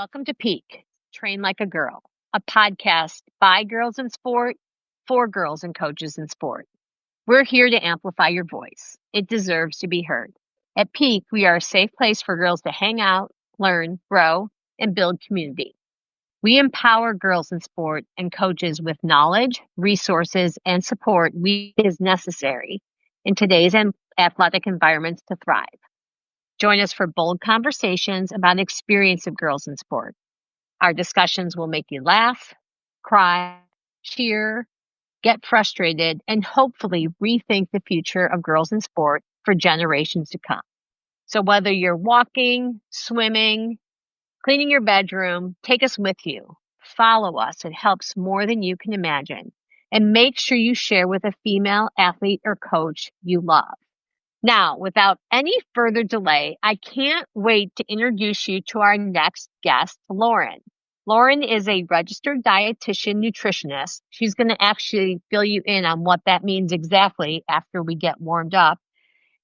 Welcome to Peak, Train Like a Girl, a podcast by girls in sport, for girls and coaches in sport. We're here to amplify your voice. It deserves to be heard. At Peak, we are a safe place for girls to hang out, learn, grow, and build community. We empower girls in sport and coaches with knowledge, resources, and support is necessary in today's athletic environments to thrive. Join us for bold conversations about the experience of girls in sport. Our discussions will make you laugh, cry, cheer, get frustrated, and hopefully rethink the future of girls in sport for generations to come. So whether you're walking, swimming, cleaning your bedroom, take us with you. Follow us. It helps more than you can imagine. And make sure you share with a female athlete or coach you love. Now, without any further delay, I can't wait to introduce you to our next guest, Lauren. Lauren is a registered dietitian nutritionist. She's going to actually fill you in on what that means exactly after we get warmed up.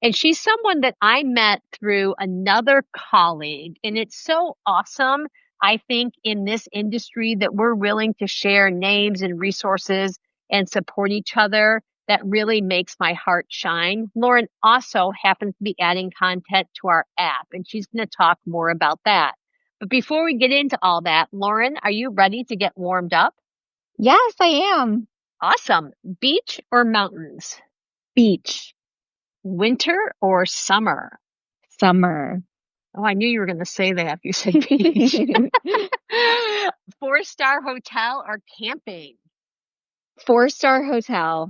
And she's someone that I met through another colleague. And it's so awesome, I think, in this industry that we're willing to share names and resources and support each other. That really makes my heart shine. Lauren also happens to be adding content to our app, and she's going to talk more about that. But before we get into all that, Lauren, are you ready to get warmed up? Yes, I am. Awesome. Beach or mountains? Beach. Winter or summer? Summer. Oh, I knew you were going to say that if you said beach. 4-star hotel or camping? 4-star hotel.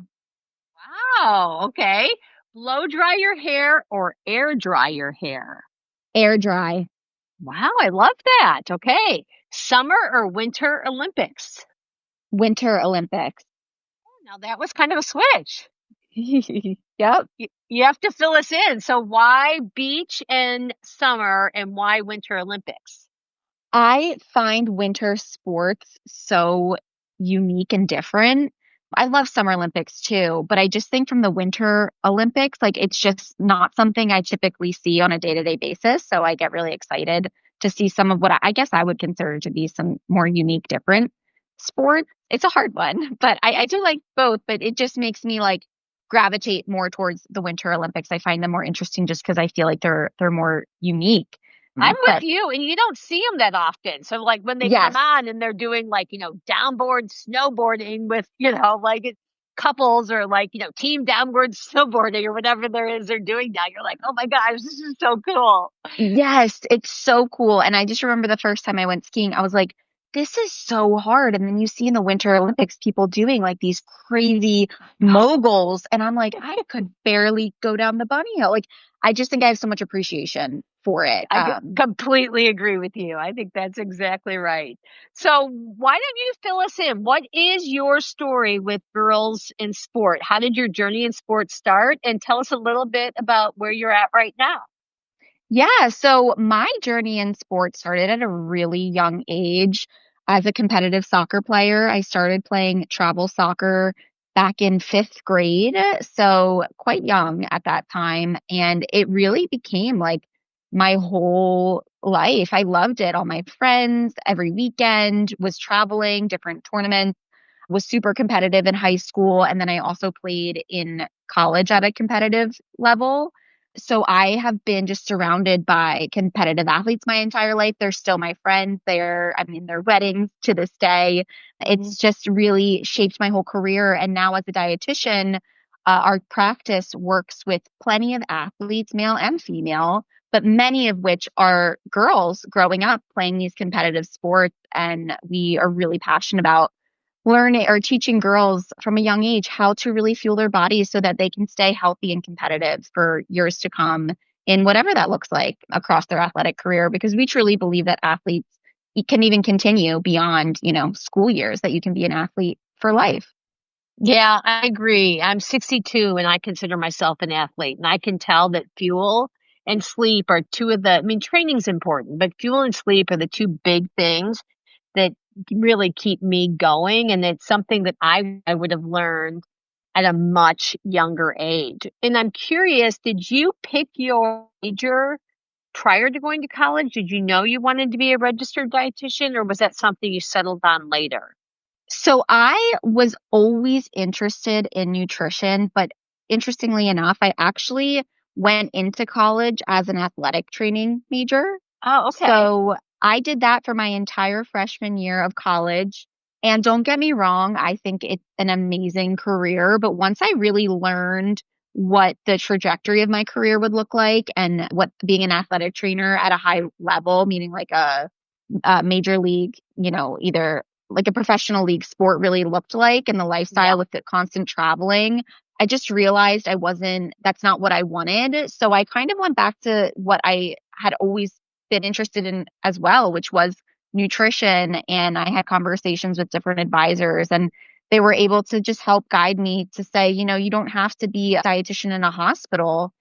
Wow. Okay. Blow dry your hair or air dry your hair? Air dry. Wow. I love that. Okay. Summer or winter Olympics? Winter Olympics. Now that was kind of a switch. Yep. You have to fill us in. So why beach and summer and why winter Olympics? I find winter sports so unique and different. I love Summer Olympics too, but I just think from the Winter Olympics, like it's just not something I typically see on a day-to-day basis. So I get really excited to see some of what I guess I would consider to be some more unique, different sports. It's a hard one, but I do like both, but it just makes me like gravitate more towards the Winter Olympics. I find them more interesting just because I feel like they're more unique. I'm with you, and you don't see them that often. So, like when they Yes. come on and they're doing like downboard snowboarding with like couples or like team downward snowboarding or whatever there is they're doing now, you're like, oh my gosh, this is so cool. Yes, it's so cool. And I just remember the first time I went skiing, I was like, this is so hard. And then you see in the Winter Olympics people doing like these crazy moguls. And I'm like, I could barely go down the bunny hill. Like, I just think I have so much appreciation for it. I completely agree with you. I think that's exactly right. So why don't you fill us in? What is your story with girls in sport? How did your journey in sport start? And tell us a little bit about where you're at right now. Yeah, so my journey in sports started at a really young age. As a competitive soccer player, I started playing travel soccer back in 5th grade, so quite young at that time. And it really became like my whole life. I loved it. All my friends, every weekend, was traveling, different tournaments, was super competitive in high school. And then I also played in college at a competitive level. So I have been just surrounded by competitive athletes my entire life. They're still my friends. I'm in their weddings to this day. It's just really shaped my whole career. And now as a dietitian, our practice works with plenty of athletes, male and female, but many of which are girls growing up playing these competitive sports. And we are really passionate about learning or teaching girls from a young age how to really fuel their bodies so that they can stay healthy and competitive for years to come in whatever that looks like across their athletic career, because we truly believe that athletes can even continue beyond, school years, that you can be an athlete for life. Yeah, I agree. I'm 62 and I consider myself an athlete, and I can tell that fuel and sleep are training's important, but fuel and sleep are the two big things that really keep me going. And it's something that I would have learned at a much younger age. And I'm curious, did you pick your major prior to going to college? Did you know you wanted to be a registered dietitian, or was that something you settled on later? So I was always interested in nutrition, but interestingly enough, I actually went into college as an athletic training major. Oh, okay. So I did that for my entire freshman year of college. And don't get me wrong, I think it's an amazing career. But once I really learned what the trajectory of my career would look like and what being an athletic trainer at a high level, meaning like a major league, either like a professional league sport really looked like and the Yeah. lifestyle with the constant traveling, I just realized that's not what I wanted. So I kind of went back to what I had always been interested in as well, which was nutrition. And I had conversations with different advisors and they were able to just help guide me to say, you don't have to be a dietitian in a hospital.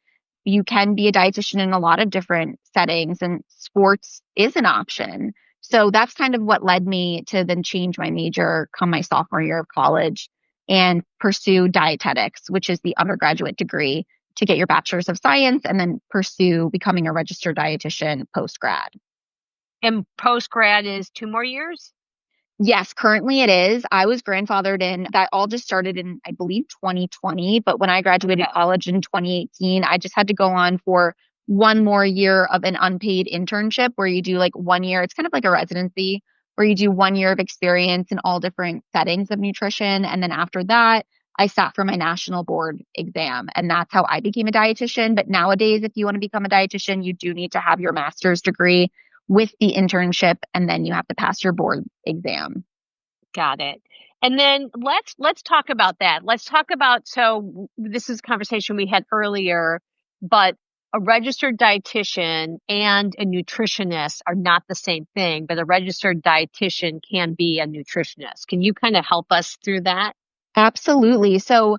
You can be a dietitian in a lot of different settings and sports is an option. So that's kind of what led me to then change my major come my sophomore year of college and pursue dietetics, which is the undergraduate degree to get your bachelor's of science and then pursue becoming a registered dietitian post grad. And post grad is 2 more years? Yes, currently it is. I was grandfathered in. That all just started in, I believe, 2020. But when I graduated Okay. college in 2018, I just had to go on for one more year of an unpaid internship where you do like 1 year. It's kind of like a residency where you do 1 year of experience in all different settings of nutrition. And then after that, I sat for my national board exam. And that's how I became a dietitian. But nowadays, if you want to become a dietitian, you do need to have your master's degree with the internship, and then you have to pass your board exam. Got it. And then let's talk about that. Let's talk about, this is a conversation we had earlier, but a registered dietitian and a nutritionist are not the same thing, but a registered dietitian can be a nutritionist. Can you kind of help us through that? Absolutely. So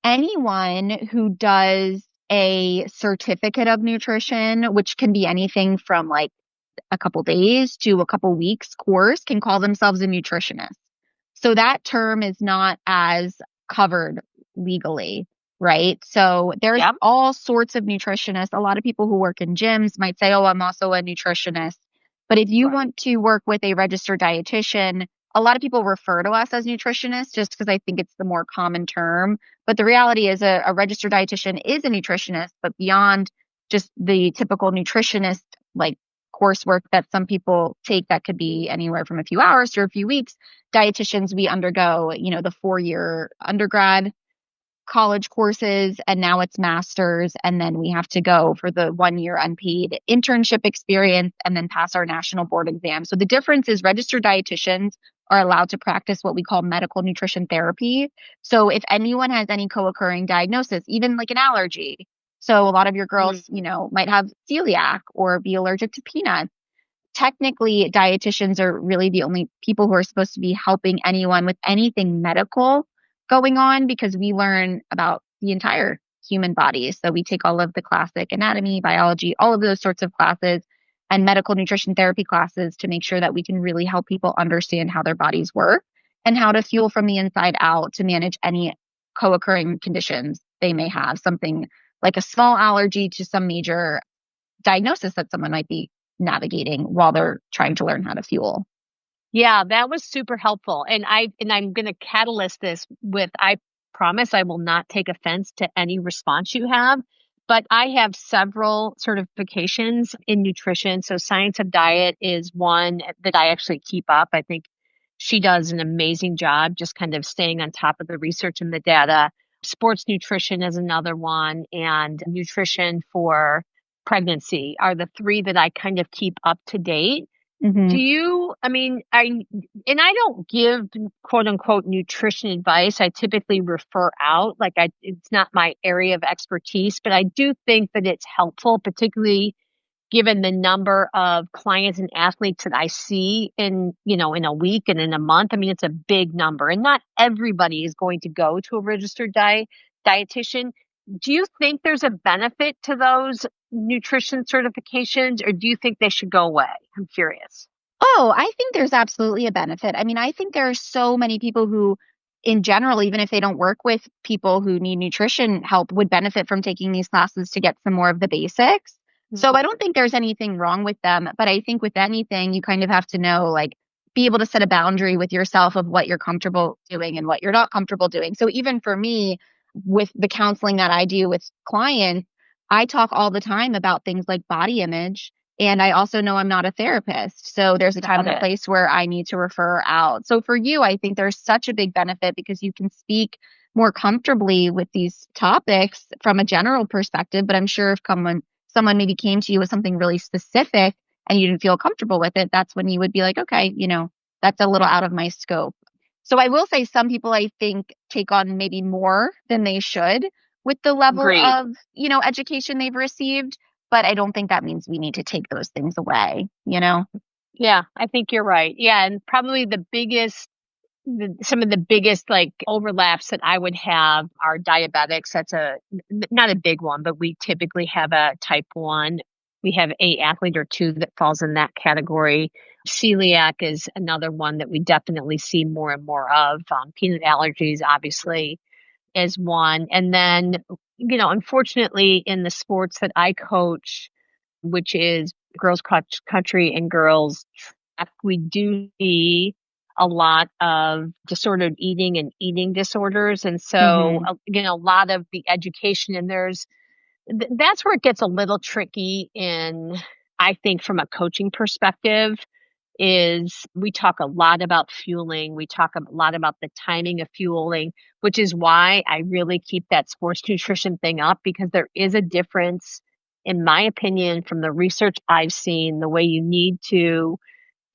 anyone who does a certificate of nutrition, which can be anything from like a couple days to a couple weeks course, can call themselves a nutritionist. So that term is not as covered legally, right? So there's Yep. all sorts of nutritionists. A lot of people who work in gyms might say, oh, I'm also a nutritionist. But if you Right. want to work with a registered dietitian, a lot of people refer to us as nutritionists just because I think it's the more common term. But the reality is a registered dietitian is a nutritionist, but beyond just the typical nutritionist like coursework that some people take that could be anywhere from a few hours to a few weeks. Dietitians, we undergo, the 4 year undergrad college courses and now it's masters. And then we have to go for the 1 year unpaid internship experience and then pass our national board exam. So the difference is registered dietitians are allowed to practice what we call medical nutrition therapy. So if anyone has any co-occurring diagnosis, even like an allergy, so a lot of your girls, Mm. might have celiac or be allergic to peanuts. Technically, dietitians are really the only people who are supposed to be helping anyone with anything medical going on because we learn about the entire human body. So we take all of the classic anatomy, biology, all of those sorts of classes and medical nutrition therapy classes to make sure that we can really help people understand how their bodies work and how to fuel from the inside out to manage any co-occurring conditions they may have, something like a small allergy to some major diagnosis that someone might be navigating while they're trying to learn how to fuel. Yeah, that was super helpful. And I'm going to catalyst this with, I promise I will not take offense to any response you have, but I have several certifications in nutrition. So Science of Diet is one that I actually keep up. I think she does an amazing job just kind of staying on top of the research and the data. Sports nutrition is another one, and nutrition for pregnancy are the three that I kind of keep up to date. Hmm. Do you, I mean, I don't give quote unquote nutrition advice. I typically refer out, it's not my area of expertise, but I do think that it's helpful, particularly given the number of clients and athletes that I see in a week and in a month. I mean, it's a big number and not everybody is going to go to a registered dietitian. Do you think there's a benefit to those nutrition certifications, or do you think they should go away? I'm curious. Oh, I think there's absolutely a benefit. I mean, I think there are so many people who, in general, even if they don't work with people who need nutrition help, would benefit from taking these classes to get some more of the basics. So I don't think there's anything wrong with them, but I think with anything, you kind of have to know, like, be able to set a boundary with yourself of what you're comfortable doing and what you're not comfortable doing. So even for me, with the counseling that I do with clients, I talk all the time about things like body image. And I also know I'm not a therapist. So there's a time and a place where I need to refer out. So for you, I think there's such a big benefit because you can speak more comfortably with these topics from a general perspective. But I'm sure if someone maybe came to you with something really specific and you didn't feel comfortable with it, that's when you would be like, okay, that's a little out of my scope. So I will say some people, I think, take on maybe more than they should with the level of, education they've received. But I don't think that means we need to take those things away. Yeah, I think you're right. Yeah, and probably some of the biggest like overlaps that I would have are diabetics. That's not a big one, but we typically have a type 1. We have a athlete or two that falls in that category. Celiac is another one that we definitely see more and more of. Peanut allergies, obviously, is one. And then, unfortunately, in the sports that I coach, which is girls country and girls track, we do see a lot of disordered eating and eating disorders. And so, a lot of the education, and that's where it gets a little tricky I think from a coaching perspective, is we talk a lot about fueling. We talk a lot about the timing of fueling, which is why I really keep that sports nutrition thing up, because there is a difference, in my opinion, from the research I've seen, the way you need to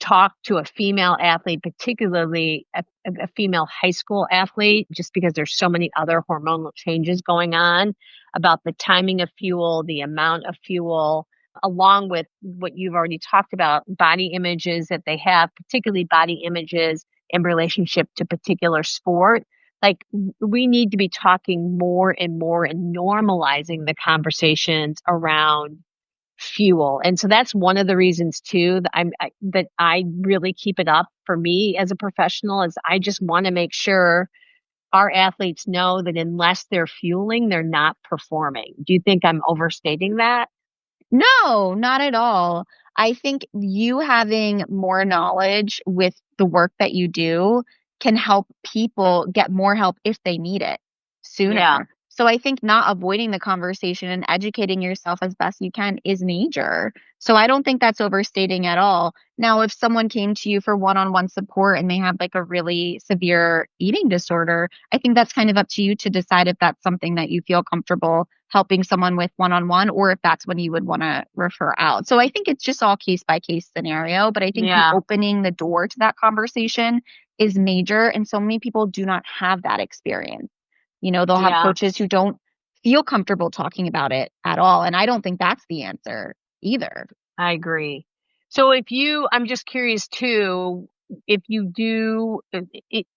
talk to a female athlete, particularly a female high school athlete, just because there's so many other hormonal changes going on, about the timing of fuel, the amount of fuel, along with what you've already talked about, body images that they have, particularly body images in relationship to particular sport. Like, we need to be talking more and more and normalizing the conversations around fuel. And so that's one of the reasons too that I really keep it up for me as a professional, is I just want to make sure our athletes know that unless they're fueling, they're not performing. Do you think I'm overstating that? No, not at all. I think you having more knowledge with the work that you do can help people get more help if they need it sooner. Yeah. So I think not avoiding the conversation and educating yourself as best you can is major. So I don't think that's overstating at all. Now, if someone came to you for one-on-one support and they have like a really severe eating disorder, I think that's kind of up to you to decide if that's something that you feel comfortable helping someone with one-on-one, or if that's when you would want to refer out. So I think it's just all case by case scenario, but I think opening the door to that conversation is major. And so many people do not have that experience. They'll have coaches who don't feel comfortable talking about it at all. And I don't think that's the answer either. I agree. So I'm just curious too, if you do,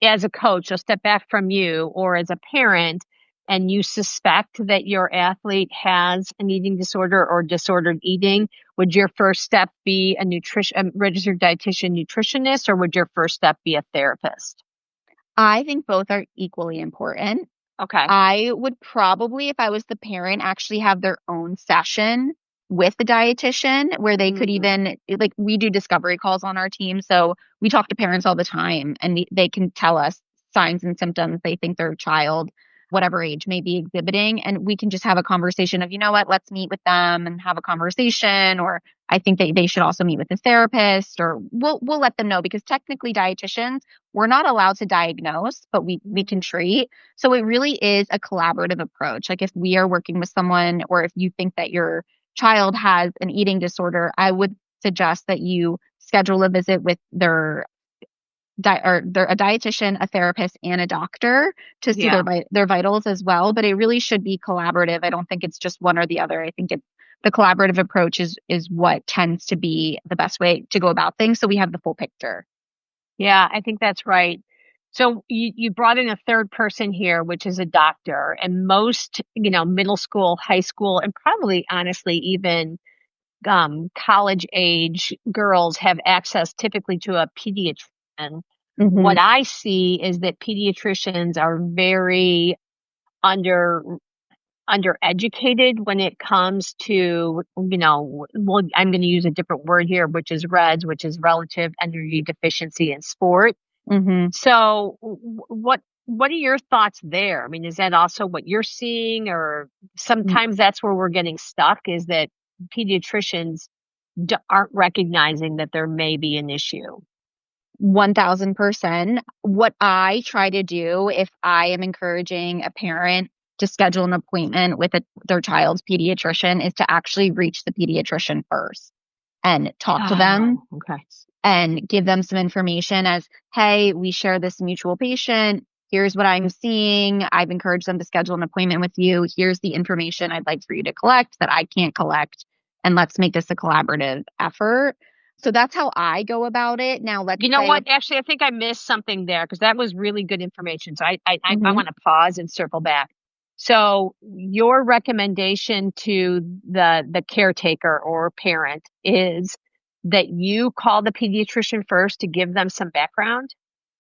as a coach, I'll step back from you, or as a parent, and you suspect that your athlete has an eating disorder or disordered eating, would your first step be a registered dietitian nutritionist, or would your first step be a therapist? I think both are equally important. Okay. I would probably, if I was the parent, actually have their own session with the dietitian where they could even, like, we do discovery calls on our team. So we talk to parents all the time, and they can tell us signs and symptoms they think their child, whatever age, may be exhibiting. And we can just have a conversation of, you know what, let's meet with them and have a conversation. Or I think they should also meet with a therapist, or we'll let them know, because technically dietitians, we're not allowed to diagnose, but we can treat. So it really is a collaborative approach. Like, if we are working with someone, or if you think that your child has an eating disorder, I would suggest that you schedule a visit with a dietitian, a therapist, and a doctor to see their vitals as well. But it really should be collaborative. I don't think it's just one or the other. I think the collaborative approach is what tends to be the best way to go about things, so we have the full picture. Yeah, I think that's right. So you brought in a third person here, which is a doctor, and most, middle school, high school, and probably honestly even college age girls have access typically to a pediatrician. What I see is that pediatricians are very undereducated when it comes to, well, I'm going to use a different word here, which is REDS, which is relative energy deficiency in sport. Mm-hmm. So what are your thoughts there? I mean, is that also what you're seeing, or sometimes that's where we're getting stuck, is that pediatricians aren't recognizing that there may be an issue? 1000%. What I try to do if I am encouraging a parent to schedule an appointment with their child's pediatrician is to actually reach the pediatrician first and talk to them Oh, okay. and give them some information as, hey, we share this mutual patient. Here's what I'm seeing. I've encouraged them to schedule an appointment with you. Here's the information I'd like for you to collect that I can't collect. And let's make this a collaborative effort. So that's how I go about it. Now, let's You know say, what? Actually, I think I missed something there, because that was really good information. So I Mhm. want to pause and circle back. So your recommendation to the caretaker or parent is that you call the pediatrician first to give them some background?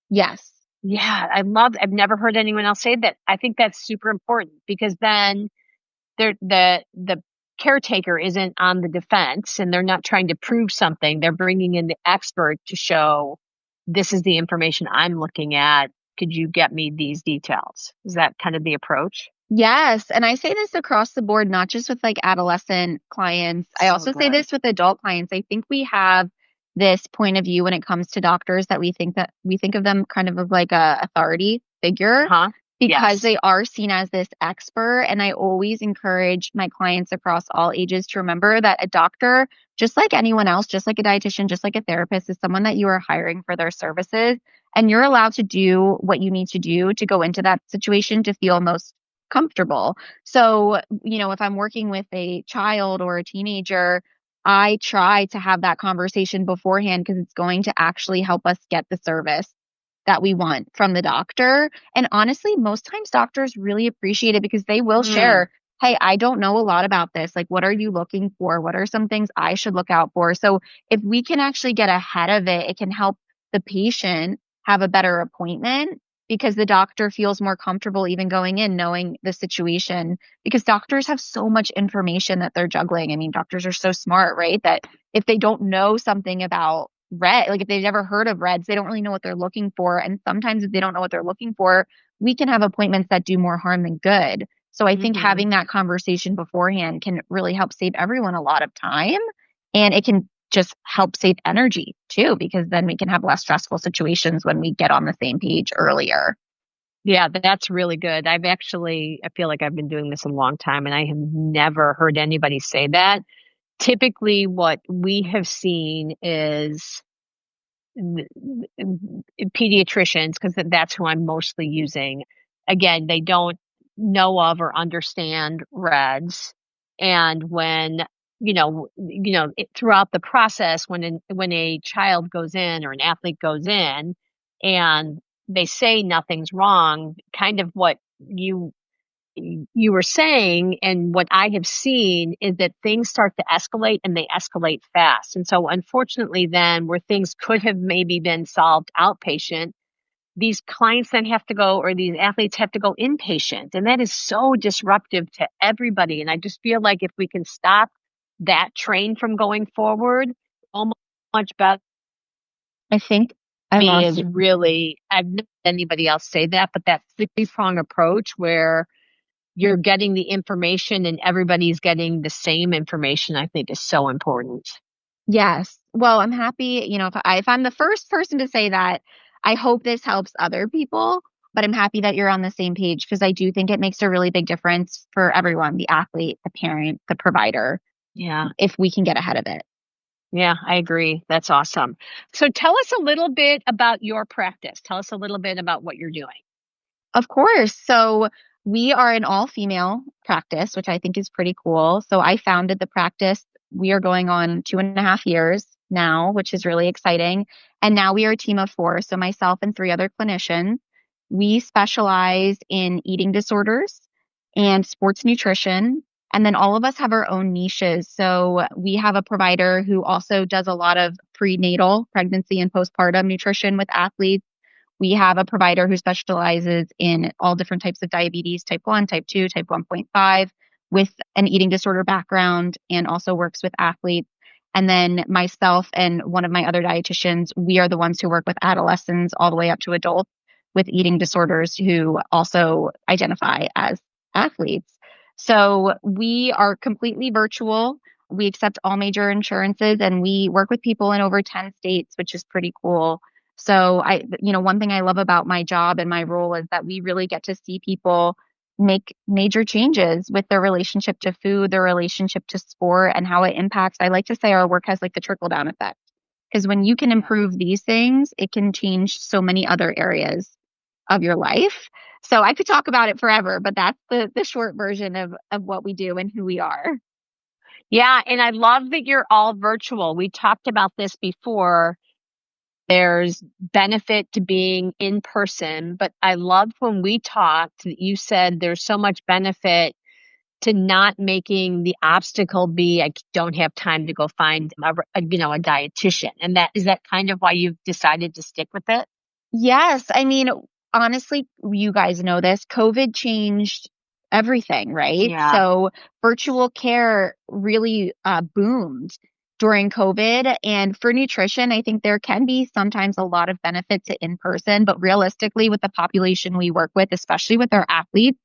Yes. Yeah, I've never heard anyone else say that. I think that's super important, because then the caretaker isn't on the defense and they're not trying to prove something. They're bringing in the expert to show, this is the information I'm looking at. Could you get me these details? Is that kind of the approach? Yes. And I say this across the board, not just with like adolescent clients. I So also say good. this with adult clients. I think we have this point of view when it comes to doctors that we think of them kind of like a authority figure Huh? because Yes. they are seen as this expert. And I always encourage my clients across all ages to remember that a doctor, just like anyone else, just like a dietitian, just like a therapist, is someone that you are hiring for their services. And you're allowed to do what you need to do to go into that situation to feel most comfortable. So, if I'm working with a child or a teenager, I try to have that conversation beforehand because it's going to actually help us get the service that we want from the doctor. And honestly, most times doctors really appreciate it because they will Mm. share, hey, I don't know a lot about this. Like, what are you looking for? What are some things I should look out for? So if we can actually get ahead of it, it can help the patient have a better appointment because the doctor feels more comfortable even going in knowing the situation because doctors have so much information that they're juggling. I mean, doctors are so smart, right? That if they don't know something about red, like if they've never heard of reds, they don't really know what they're looking for. And sometimes if they don't know what they're looking for, we can have appointments that do more harm than good. So I think Hmm. having that conversation beforehand can really help save everyone a lot of time. And it can just help save energy too, because then we can have less stressful situations when we get on the same page earlier. Yeah, that's really good. I feel like I've been doing this a long time and I have never heard anybody say that. Typically, what we have seen is pediatricians, because that's who I'm mostly using. Again, they don't know of or understand REDS, and when throughout the process, when a child goes in or an athlete goes in, and they say nothing's wrong, kind of what you were saying and what I have seen is that things start to escalate and they escalate fast. And so unfortunately then where things could have maybe been solved outpatient, these clients then have to go, or these athletes have to go inpatient. And that is so disruptive to everybody. And I just feel like if we can stop that train from going forward, almost much better. I think I Me lost is you. really, I've never had anybody else say that, but that 3-prong approach where you're getting the information and everybody's getting the same information, I think is so important. Yes. Well, I'm happy, if I'm the first person to say that, I hope this helps other people, but I'm happy that you're on the same page because I do think it makes a really big difference for everyone, the athlete, the parent, the provider, Yeah. if we can get ahead of it. Yeah, I agree. That's awesome. So tell us a little bit about your practice. Tell us a little bit about what you're doing. Of course. So we are an all female practice, which I think is pretty cool. So I founded the practice. We are going on 2.5 years now, which is really exciting. And now we are a team of four. So myself and three other clinicians. We specialize in eating disorders and sports nutrition. And then all of us have our own niches. So we have a provider who also does a lot of prenatal, pregnancy, and postpartum nutrition with athletes. We have a provider who specializes in all different types of diabetes, type 1, type 2, type 1.5. with an eating disorder background and also works with athletes. And then myself and one of my other dietitians, we are the ones who work with adolescents all the way up to adults with eating disorders who also identify as athletes. So we are completely virtual. We accept all major insurances and we work with people in over 10 states, which is pretty cool. So one thing I love about my job and my role is that we really get to see people make major changes with their relationship to food, their relationship to sport, and how it impacts. I like to say our work has like the trickle down effect. Because when you can improve these things, it can change so many other areas of your life. So I could talk about it forever, but that's the short version of what we do and who we are. Yeah. And I love that you're all virtual. We talked about this before. There's benefit to being in person, but I loved when we talked that you said there's so much benefit to not making the obstacle be, I don't have time to go find a dietitian. And is that kind of why you've decided to stick with it? Yes. I mean, honestly, you guys know this. COVID changed everything, right? Yeah. So virtual care really boomed during COVID. And for nutrition, I think there can be sometimes a lot of benefit to in person, but realistically, with the population we work with, especially with our athletes,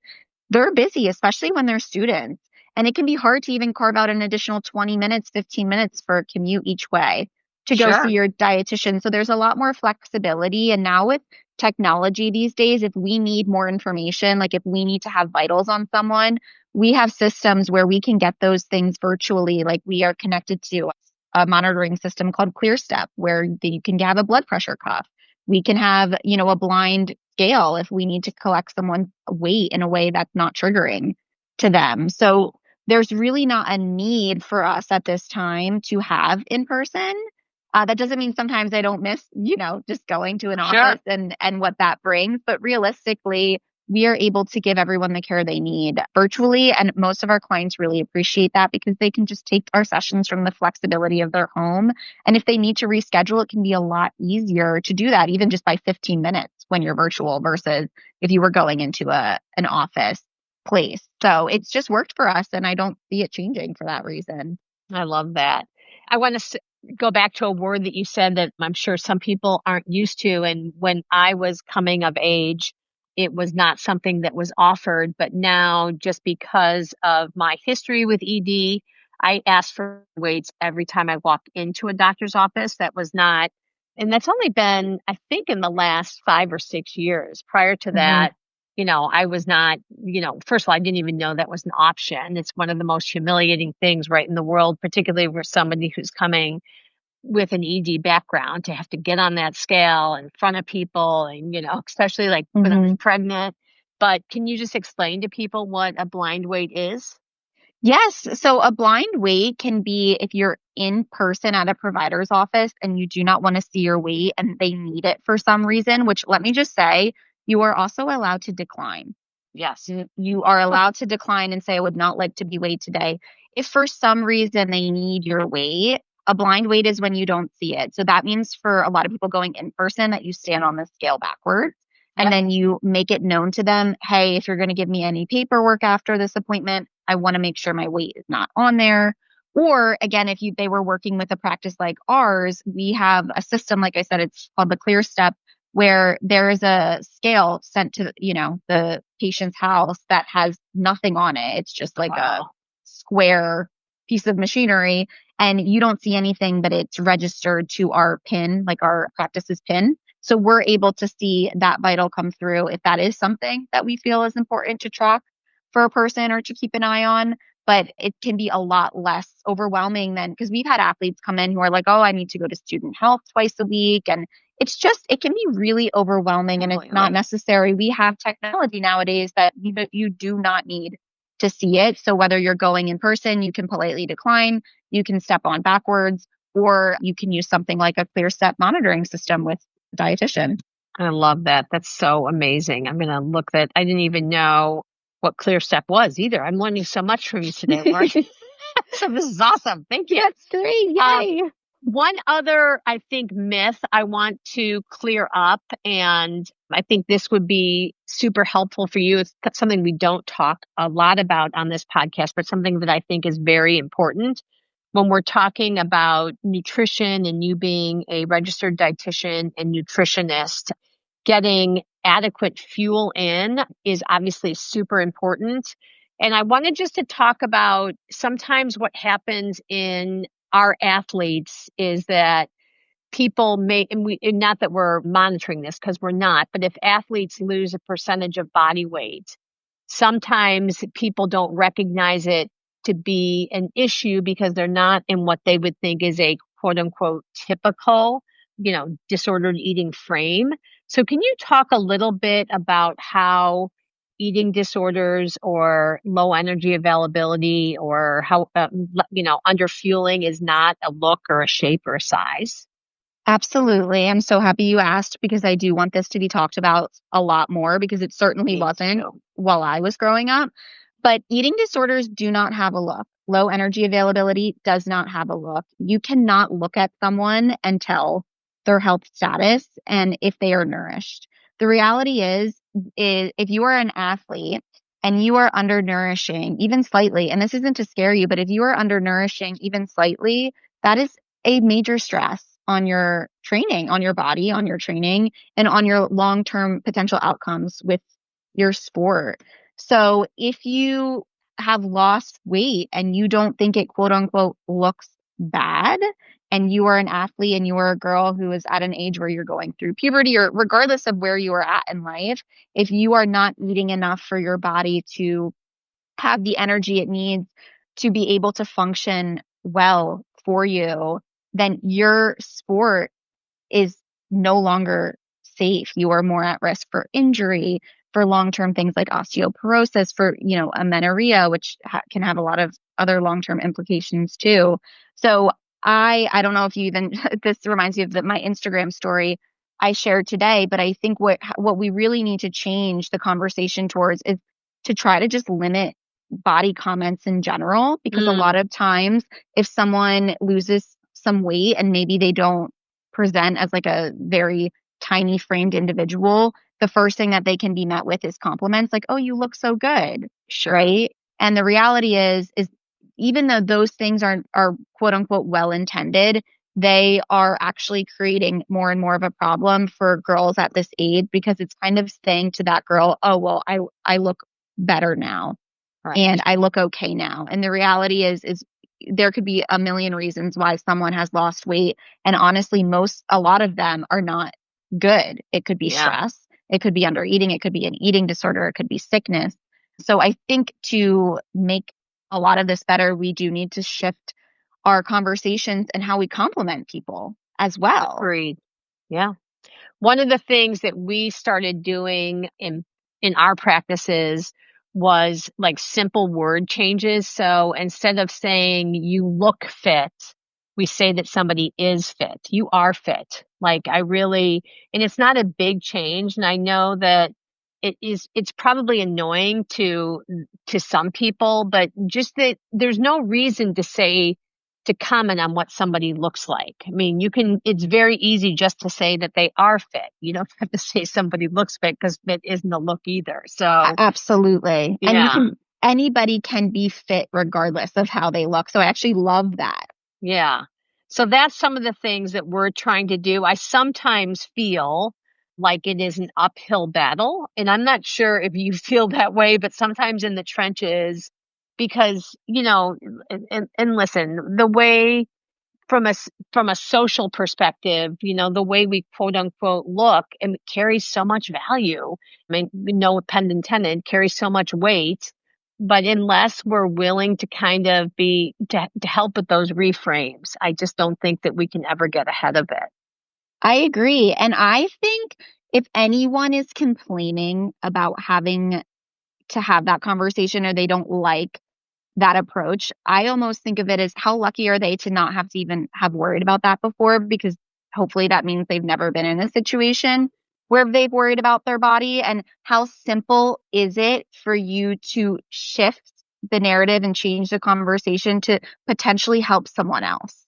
they're busy, especially when they're students. And it can be hard to even carve out an additional 20 minutes, 15 minutes for a commute each way to go Sure. see your dietitian. So there's a lot more flexibility. And now with technology these days, if we need more information, like if we need to have vitals on someone, we have systems where we can get those things virtually. Like we are connected to a monitoring system called ClearStep, where you can have a blood pressure cuff. We can have, a blind scale if we need to collect someone's weight in a way that's not triggering to them. So there's really not a need for us at this time to have in person. That doesn't mean sometimes I don't miss, just going to an office and what that brings. But realistically, we are able to give everyone the care they need virtually. And most of our clients really appreciate that because they can just take our sessions from the flexibility of their home. And if they need to reschedule, it can be a lot easier to do that, even just by 15 minutes when you're virtual versus if you were going into an office place. So it's just worked for us. And I don't see it changing for that reason. I love that. I want to go back to a word that you said that I'm sure some people aren't used to. And when I was coming of age, it was not something that was offered. But now, just because of my history with ED, I ask for weights every time I walk into a doctor's office. That was not, and that's only been, I think, in the last 5 or 6 years. Prior to that, I was not, first of all, I didn't even know that was an option. It's one of the most humiliating things right in the world, particularly for somebody who's coming with an ED background to have to get on that scale in front of people and, especially like when I was pregnant. But can you just explain to people what a blind weight is? Yes. So a blind weight can be if you're in person at a provider's office and you do not want to see your weight and they need it for some reason, which let me just say, you are also allowed to decline. Yes. You are allowed to decline and say, I would not like to be weighed today. If for some reason they need your weight, a blind weight is when you don't see it. So that means for a lot of people going in person that you stand on the scale backwards and then you make it known to them, hey, if you're going to give me any paperwork after this appointment, I want to make sure my weight is not on there. Or again, if they were working with a practice like ours, we have a system, like I said, it's called the ClearStep, where there is a scale sent to, the patient's house that has nothing on it. It's just like a square piece of machinery and you don't see anything, but it's registered to our PIN, like our practice's PIN. So we're able to see that vital come through if that is something that we feel is important to track for a person or to keep an eye on. But it can be a lot less overwhelming than because we've had athletes come in who are like, oh, I need to go to student health twice a week. And it can be really overwhelming and it's not necessary. We have technology nowadays that you do not need to see it. So whether you're going in person, you can politely decline, you can step on backwards, or you can use something like a ClearStep monitoring system with a dietitian. I love that. That's so amazing. I'm going to look that. I didn't even know what ClearStep was either. I'm learning so much from you today, Lori. So this is awesome. Thank you. That's great. Yay. One other, I think, myth I want to clear up, and I think this would be super helpful for you. It's something we don't talk a lot about on this podcast, but something that I think is very important when we're talking about nutrition and you being a registered dietitian and nutritionist. Getting adequate fuel in is obviously super important. And I wanted just to talk about sometimes what happens in our athletes is that people may, and not that we're monitoring this because we're not, but if athletes lose a percentage of body weight, sometimes people don't recognize it to be an issue because they're not in what they would think is a quote unquote typical, disordered eating frame. So can you talk a little bit about how eating disorders or low energy availability or how, under fueling is not a look or a shape or a size? Absolutely. I'm so happy you asked because I do want this to be talked about a lot more because it certainly Me wasn't too. while I was growing up. But eating disorders do not have a look. Low energy availability does not have a look. You cannot look at someone and tell their health status and if they are nourished. The reality is if you are an athlete and you are undernourishing even slightly, and this isn't to scare you, but if you are undernourishing even slightly, that is a major stress on your training, on your body, on your training, and on your long-term potential outcomes with your sport. So if you have lost weight and you don't think it quote unquote looks bad, and you are an athlete and you are a girl who is at an age where you're going through puberty or regardless of where you are at in life, if you are not eating enough for your body to have the energy it needs to be able to function well for you, then your sport is no longer safe. You are more at risk for injury, for long-term things like osteoporosis, for, amenorrhea, which can have a lot of other long-term implications too. So I don't know if you even, this reminds me of my Instagram story I shared today, but I think what we really need to change the conversation towards is to try to just limit body comments in general, because a lot of times if someone loses some weight and maybe they don't present as like a very tiny framed individual, the first thing that they can be met with is compliments like, "Oh, you look so good." Sure. Right? And the reality is even though those things are quote unquote well intended, they are actually creating more and more of a problem for girls at this age because it's kind of saying to that girl, "Oh, well, I look better now." Right. And I look okay now. And the reality is there could be a million reasons why someone has lost weight. And honestly, a lot of them are not good. It could be stress. It could be under eating. It could be an eating disorder. It could be sickness. So I think to make a lot of this better, we do need to shift our conversations and how we compliment people as well. Agreed. Yeah. One of the things that we started doing in our practices was like simple word changes. So instead of saying you look fit, we say that somebody is fit. You are fit. Like and it's not a big change. And I know that it's probably annoying to some people, but just that there's no reason to comment on what somebody looks like. I mean, it's very easy just to say that they are fit. You don't have to say somebody looks fit because fit isn't a look either. So, Absolutely. yeah. And anybody can be fit regardless of how they look. So I actually love that. Yeah. So that's some of the things that we're trying to do. I sometimes feel like it is an uphill battle, and I'm not sure if you feel that way, but sometimes in the trenches, because, and listen, the way from a social perspective, the way we quote unquote look and carries so much value. I mean, no pun intended, carries so much weight. But unless we're willing to kind of to help with those reframes, I just don't think that we can ever get ahead of it. I agree. And I think if anyone is complaining about having to have that conversation or they don't like that approach, I almost think of it as how lucky are they to not have to even have worried about that before, because hopefully that means they've never been in a situation where they've worried about their body. And how simple is it for you to shift the narrative and change the conversation to potentially help someone else?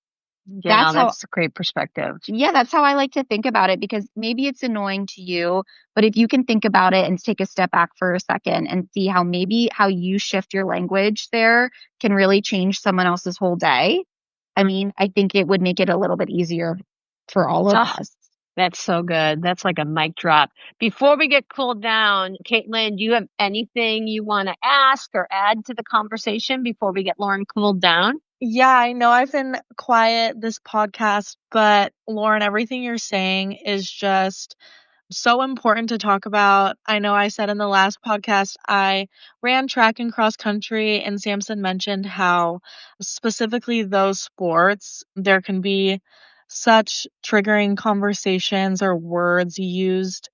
Yeah, That's how that's a great perspective. Yeah, that's how I like to think about it because maybe it's annoying to you, but if you can think about it and take a step back for a second and see how maybe how you shift your language there can really change someone else's whole day. I mean, I think it would make it a little bit easier for all of Oh, us. that's so good. That's like a mic drop. Before we get cooled down, Caitlin, do you have anything you want to ask or add to the conversation before we get Lauren cooled down? Yeah, I know I've been quiet this podcast, but Lauren, everything you're saying is just so important to talk about. I know I said in the last podcast I ran track and cross country, and Samson mentioned how specifically those sports, there can be such triggering conversations or words used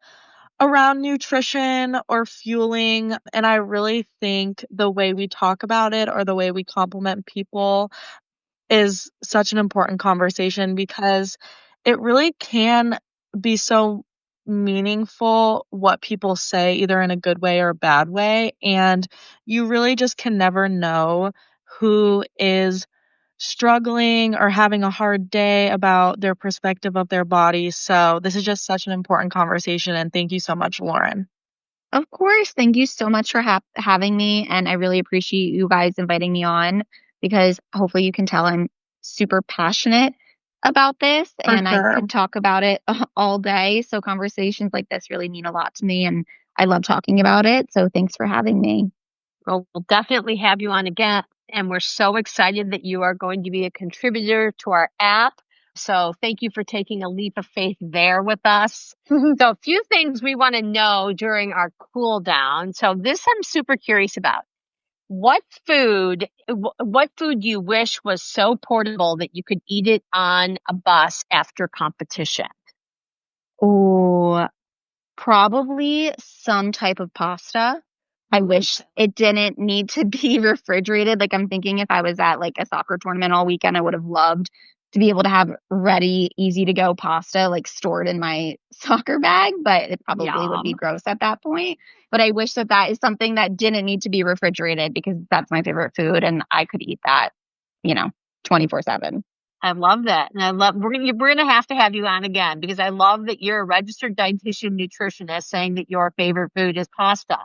around nutrition or fueling. And I really think the way we talk about it or the way we compliment people is such an important conversation because it really can be so meaningful what people say, either in a good way or a bad way. And you really just can never know who is struggling or having a hard day about their perspective of their body. So, this is just such an important conversation. And thank you so much, Lauren. Of course. Thank you so much for having me. And I really appreciate you guys inviting me on because hopefully you can tell I'm super passionate about this For and I sure. could talk about it all day. So conversations like this really mean a lot to me and I love talking about it. So thanks for having me. Well, we'll definitely have you on again. And we're so excited that you are going to be a contributor to our app. So thank you for taking a leap of faith there with us. So a few things we want to know during our cool down. So this I'm super curious about. What food do you wish was so portable that you could eat it on a bus after competition? Oh, probably some type of pasta. I wish it didn't need to be refrigerated. Like I'm thinking if I was at like a soccer tournament all weekend, I would have loved to be able to have ready, easy to go pasta like stored in my soccer bag, but it probably would be Yum. gross at that point. But I wish that that is something that didn't need to be refrigerated because that's my favorite food and I could eat that, 24/7. I love that. And I love, we're gonna have to have you on again because I love that you're a registered dietitian nutritionist saying that your favorite food is pasta.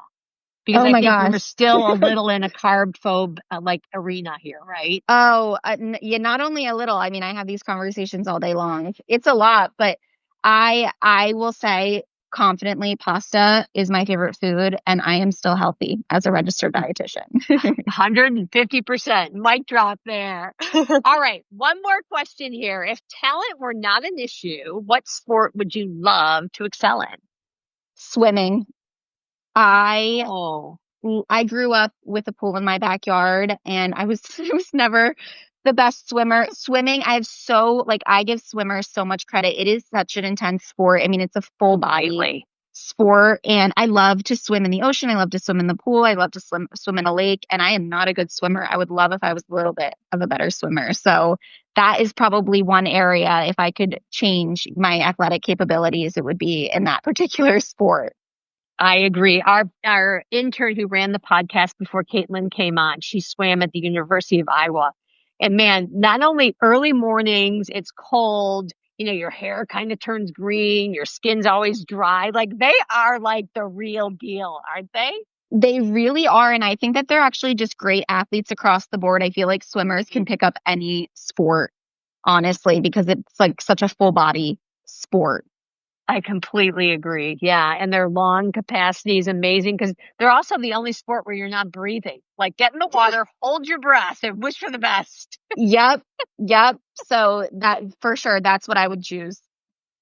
Because Oh I my think we're gosh. still a little in a carb phobe like arena here, right? Oh, yeah, not only a little. I mean, I have these conversations all day long. It's a lot, but I will say confidently pasta is my favorite food and I am still healthy as a registered dietitian. 150%. Mic drop there. All right. One more question here. If talent were not an issue, what sport would you love to excel in? Swimming. I Oh, I grew up with a pool in my backyard and I was I was never the best swimmer. Swimming, I give swimmers so much credit. It is such an intense sport. I mean, it's a full body completely. sport and I love to swim in the ocean. I love to swim in the pool. I love to swim in a lake and I am not a good swimmer. I would love if I was a little bit of a better swimmer. So that is probably one area if I could change my athletic capabilities, it would be in that particular sport. I agree. Our intern who ran the podcast before Caitlin came on, she swam at the University of Iowa. And man, not only early mornings, it's cold, your hair kind of turns green, your skin's always dry. Like they are like the real deal, aren't they? They really are. And I think that they're actually just great athletes across the board. I feel like swimmers can pick up any sport, honestly, because it's like such a full body sport. I completely agree. Yeah. And their lung capacity is amazing because they're also the only sport where you're not breathing. Like get in the water, hold your breath, and wish for the best. Yep. Yep. So that for sure, that's what I would choose.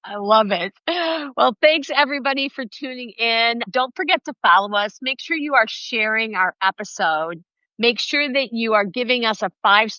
I love it. Well, thanks everybody for tuning in. Don't forget to follow us. Make sure you are sharing our episode. Make sure that you are giving us a 5